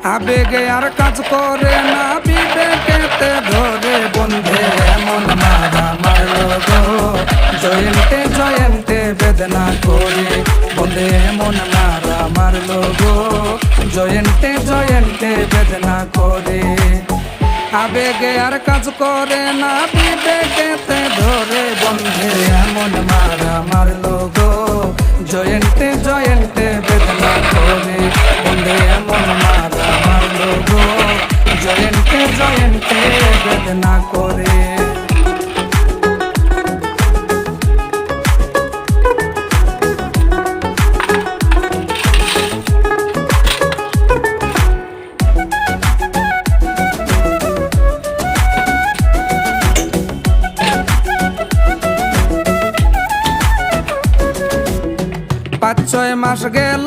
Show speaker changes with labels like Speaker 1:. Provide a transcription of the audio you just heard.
Speaker 1: আবেগে আর কাজ করে না, বিবেকেতে ধরে বন্ধে এমন মারা মারলো গো। জয়ন্তে জয়ন্তে বেদনা করে বন্ধে এমন মারা মারলো গো। জয়ন্তে জয়ন্তে বেদনা করে। আবেগে আর কাজ করে না, বিবেকেতে ধরে বন্ধে এমন মারা মারলো গো। জয়ন্তে জয়ন্তে বেদনা করে বন্ধে এমন মারা মারলো গো। জয়ন্তে জয়ন্তে বেদনা করে। পাঁচ ছয় মাস গেল